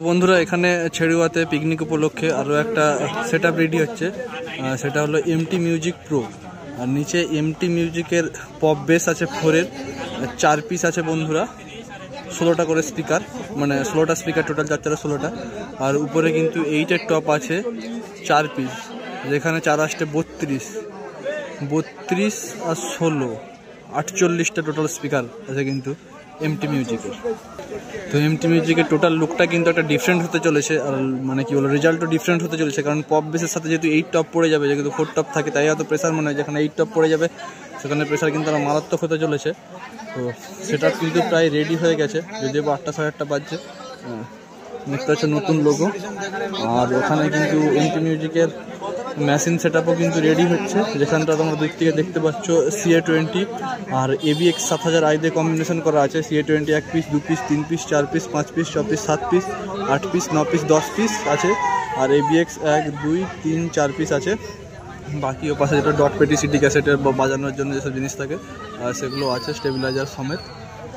বন্ধুরা এখানে ছেড়ুয়াতে পিকনিক উপলক্ষে আরও একটা সেট আপ রেডি হচ্ছে, সেটা হলো এমটি মিউজিক প্রো। আর নিচে এমটি মিউজিকের পপ বেস আছে 4-এর, 4 পিস আছে বন্ধুরা, 16টা করে স্পিকার, মানে 16টা স্পিকার টোটাল, 4 16টা। আর উপরে কিন্তু 8-এর টপ আছে 4 পিস, যেখানে 4 আসতে 32 আর 16 48টা টোটাল স্পিকার আছে কিন্তু এমটি মিউজিকের। তো এমটি মিউজিকের টোটাল লুকটা কিন্তু একটা ডিফারেন্ট হতে চলেছে, আর মানে কি বলো, রেজাল্টও ডিফারেন্ট হতে চলেছে। কারণ পপ বেসের সাথে যেহেতু 8 টপ পড়ে যাবে, যেহেতু 4 টপ থাকে, তাই হয়তো প্রেসার মনে হয় যেখানে 8 টপ পড়ে যাবে সেখানে প্রেসার কিন্তু আরও মারাত্মক হতে চলেছে। তো সেটা কিন্তু প্রায় রেডি হয়ে গেছে, যদিও 8টা 8:30 বাজছে। দেখতে পাচ্ছ নতুন লোগো। আর ওখানে কিন্তু এমটি মিউজিকের মেশিন সেট আপও কিন্তু রেডি হচ্ছে, যেখানটা তোমরা দিক থেকে দেখতে পাচ্ছ CA20 আর AVX 7000i দিয়ে কম্বিনেশন করা আছে। CA20 1 piece, 2 piece, 3 piece, 4 piece, 5 piece, 6 piece, 7 piece, 8 piece, 9 piece, 10 piece আছে। আর AVX 1 2 3 4 পিস আছে। বাকি ও পাশে যেটা ডট পেটি সিটি ক্যাসেটের বাজানোর জন্য যেসব জিনিস থাকে সেগুলো আছে, স্টেবিলাইজার সমেত।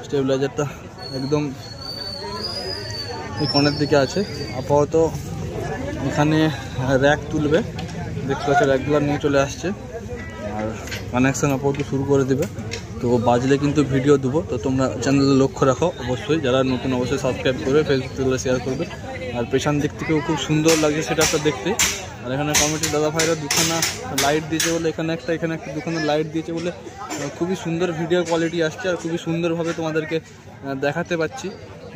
স্টেবিলাইজারটা একদম এই কর্নার দিকে আছে। আপাতত এখানে র্যাক তুলবে, দেখতে পাচ্ছ র্যাকগুলো নিয়ে চলে আসছে, আর কানেকশান আপাতত শুরু করে দেবে। তো বাজলে কিন্তু ভিডিও দেবো, তো তোমরা চ্যানেলে লক্ষ্য রাখো অবশ্যই, যারা নতুন অবশ্যই সাবস্ক্রাইব করবে, ফেসবুকে শেয়ার করবে। আর পেছন দিক থেকেও খুব সুন্দর লাগছে সেটআপটা দেখতে। আর এখানে কমিটির দাদা ভাইরা দুখানা লাইট দিয়েছে বলে, এখানে একটা দুখানা লাইট দিয়েছে বলে খুবই সুন্দর ভিডিও কোয়ালিটি আসছে, আর খুবই সুন্দরভাবে তোমাদেরকে দেখাতে পাচ্ছি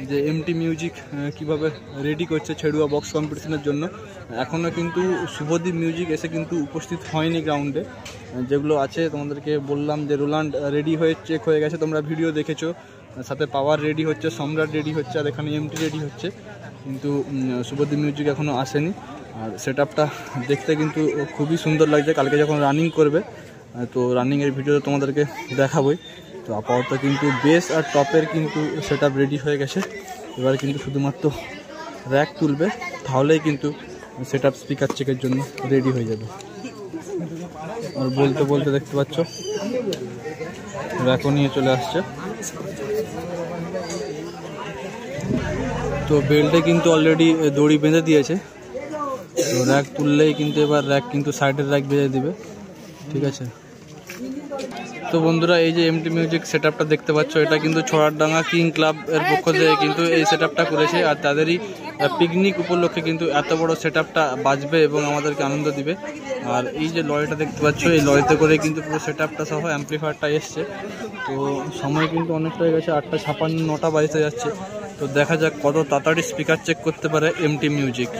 যে এমটি মিউজিক কিভাবে রেডি করছে ছেড়ুয়া বক্স কম্পিটিশনের জন্য। এখনও কিন্তু শুভদীপ মিউজিক এসে কিন্তু উপস্থিত হয়নি গ্রাউন্ডে। যেগুলো আছে তোমাদেরকে বললাম যে রোলান্ড রেডি হয়ে চেক হয়ে গেছে, তোমরা ভিডিও দেখেছো, সাথে পাওয়ার রেডি হচ্ছে, সম্রাট রেডি হচ্ছে, আর এখানে এমটি রেডি হচ্ছে, কিন্তু শুভদীপ মিউজিক এখনও আসেনি। আর সেটআপটা দেখতে কিন্তু খুবই সুন্দর লাগছে। কালকে যখন রানিং করবে, তো রানিংয়ের ভিডিও তোমাদেরকে দেখাবই। তো আপাতত কিন্তু বেস আর টপের কিন্তু সেটআপ রেডি হয়ে গেছে। এবার কিন্তু শুধুমাত্র র্যাক তুলবে, তাহলেই কিন্তু সেটআপ স্পিকার চেকের জন্য রেডি হয়ে যাবে। আর বলতে বলতে দেখতে পাচ্ছ র্যাকও নিয়ে চলে আসছে। তো বেল্টে কিন্তু অলরেডি দড়ি বেঁধে দিয়েছে, তো র্যাক তুললেই কিন্তু এবার র্যাক কিন্তু সাইডের র্যাক বেঁধে দিবে, ঠিক আছে। তো বন্ধুরা এই যে এমটি মিউজিক সেটআপটা দেখতে পাচ্ছ, এটা কিন্তু ছড়ারডাঙ্গা কিং ক্লাব এর পক্ষ থেকে কিন্তু এই সেটআপটা করেছে। আর তাদেরই পিকনিক উপলক্ষে কিন্তু এত বড় সেটআপটা বাজবে এবং আমাদেরকে আনন্দ দিবে। আর এই যে লরিটা দেখতে পাচ্ছ, এই লরিতে করে কিন্তু পুরো সেটআপটা সহ অ্যাম্পলিফায়ারটা এসছে। তো সময় কিন্তু অনেকটা হয়ে গেছে, 8:56 9টা বাজতে যাচ্ছে। তো দেখা যাক কত তাড়াতাড়ি স্পিকার চেক করতে পারে এমটি মিউজিক।